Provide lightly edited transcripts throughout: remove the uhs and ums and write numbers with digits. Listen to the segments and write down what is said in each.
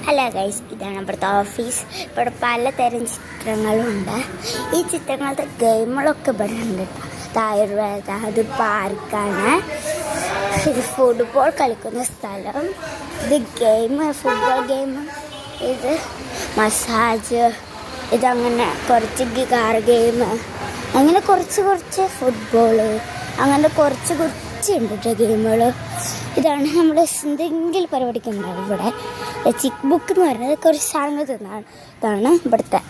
Hello guys, ഇതാണ് ഇവിടുത്തെ office. ഇവിടെ പലതരം ചിത്രങ്ങളുണ്ട്. ഈ ചിത്രങ്ങളത്തെ ഗെയിമുകളൊക്കെ ഇവിടെ ഉണ്ട്. ആയുർവേദ, അത് പാർക്കാണ്. ഇത് ഫുട്ബോൾ കളിക്കുന്ന സ്ഥലം. ഇത് ഗെയിം, ഫുട്ബോൾ ഗെയിം. ഇത് മസാജ്. ഇതങ്ങനെ കുറച്ച് കാർ ഗെയിം, അങ്ങനെ കുറച്ച് ഫുട്ബോള്, അങ്ങനെ കുറച്ച് ഉണ്ട് ഗെയിമുകൾ. ഇതാണ് നമ്മൾ എന്തെങ്കിലും പരിപാടിക്ക് ഉണ്ടാവും ഇവിടെ. ചിക്ക് ബുക്ക് എന്ന് പറയുന്നത് കുറച്ച് സാധനങ്ങൾ തിന്നാണ് ഇവിടുത്തെ.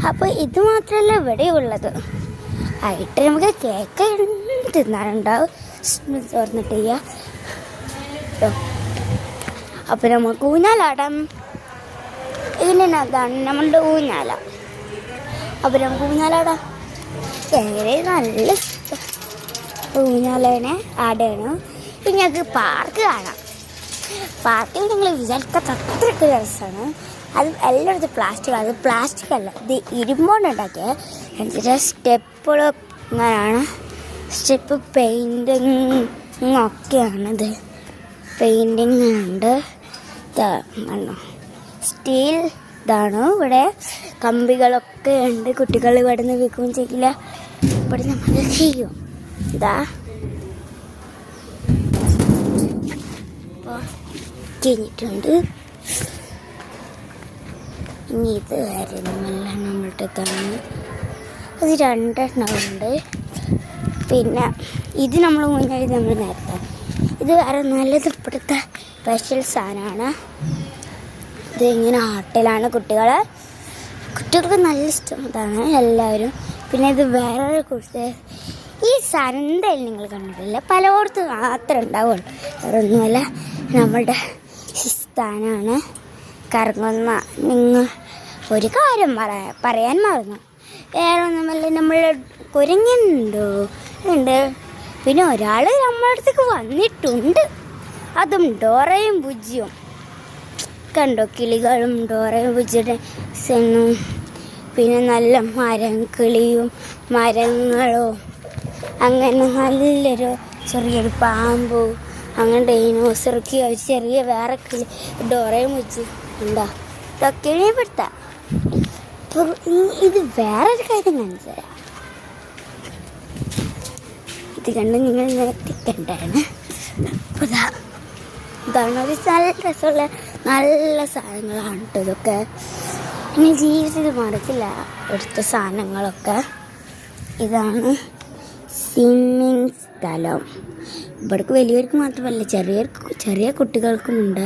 അപ്പോൾ ഇത് മാത്രമല്ല ഇവിടെ ഉള്ളത്. ആയിട്ട് നമുക്ക് കേക്ക് തിന്നാനുണ്ടാവും. തുറന്നിട്ട് ചെയ്യാം. അപ്പോൾ നമുക്ക് ഊഞ്ഞാലാടാം. ഇതിനകത്താണ് നമ്മളുടെ ഊഞ്ഞാല. അപ്പോൾ നമുക്ക് ഊഞ്ഞാലാടാം. വളരെ നല്ല ഊഞ്ഞാലേനെ ആടാണ്. ഇനി ഞങ്ങൾക്ക് പാർക്ക് കാണാം. പാർക്കിൽ നിങ്ങൾ വിചാരിക്കാത്ത അത്രയ്ക്ക് രസമാണ്. അത് എല്ലായിടത്തും പ്ലാസ്റ്റിക്. അത് പ്ലാസ്റ്റിക് അല്ല, ഇത് ഇരുമ്പോണ്ട് ഉണ്ടാക്കിയത്. എന്നിട്ട് സ്റ്റെപ്പുകൾ ഇങ്ങനെയാണ്. സ്റ്റെപ്പ് പെയിൻറ്റിങ് ഒക്കെയാണിത്. പെയിൻറ്റിങ് ഉണ്ട്. സ്റ്റീൽ ഇതാണ്. ഇവിടെ കമ്പികളൊക്കെ ഉണ്ട്. കുട്ടികൾ ഇവിടെ നിന്ന് വിൽക്കുകയും ചെയ്യില്ല. ഇവിടെ നമ്മൾ ചെയ്യും. ഇതാ കഴിഞ്ഞിട്ടുണ്ട്. ഇനി ഇത് കാര്യങ്ങളെല്ലാം നമ്മളുടെ തന്നെ. അത് രണ്ടെണ്ണമുണ്ട്. പിന്നെ ഇത് നമ്മൾ മുന്നേ നമ്മൾ നേരത്തെ ഇത് വേറെ നല്ലത് ഇപ്പോഴത്തെ സ്പെഷ്യൽ സാധനമാണ്. ഇത് ഇങ്ങനെ ആട്ടിലാണ് കുട്ടികൾക്ക് നല്ല ഇഷ്ടം. ഇതാണ് എല്ലാവരും. പിന്നെ ഇത് വേറെ കുറിച്ച് ഈ സാധനം എന്തായാലും നിങ്ങൾ കണ്ടിട്ടില്ല. പലയിടത്തും മാത്രമേ ഉണ്ടാവുള്ളൂ. വേറൊന്നുമല്ല, നമ്മളുടെ സ്ഥാനമാണ് കറങ്ങുന്ന. നിങ്ങൾ ഒരു കാര്യം പറയാൻ മറന്നു. വേറെ ഒന്നുമല്ല, നമ്മൾ കുരങ്ങുന്നുണ്ടോ ഉണ്ട്. പിന്നെ ഒരാൾ നമ്മുടെ അടുത്തേക്ക് വന്നിട്ടുണ്ട്. അതും ഡോറയും ബുജ്ജിയും. കണ്ടോ, കിളികളും ഡോറയും ബുജ്ജിയുടെ സെന്നും. പിന്നെ നല്ല കിളിയും മരങ്ങളും, അങ്ങനെ നല്ലൊരു ചെറിയൊരു പാമ്പും, അങ്ങനെ ഡൈനോസർക്ക് ചെറിയ വേറെ ഡോറയും വെച്ച് ഉണ്ടോ. ഇതൊക്കെയാണ് ഇവിടുത്തെ. അപ്പോൾ ഇത് വേറൊരു കാര്യം കാണിച്ചുതരാം. ഇത് കണ്ട് നിങ്ങൾ നിർത്തിക്കണ്ടാണ്. അപ്പോൾ ഇതാണ് ഒരു നല്ല രസമുള്ള നല്ല സാധനങ്ങളാണ് കേട്ടോ ഇതൊക്കെ. ഇനി ജീവിതത്തിൽ മറക്കില്ല എടുത്ത സാധനങ്ങളൊക്കെ. ഇതാണ് സ്വിമ്മിങ് സ്ഥലം. ഇവിടേക്ക് വലിയവർക്ക് മാത്രമല്ല, ചെറിയ കുട്ടികൾക്കുമുണ്ട്.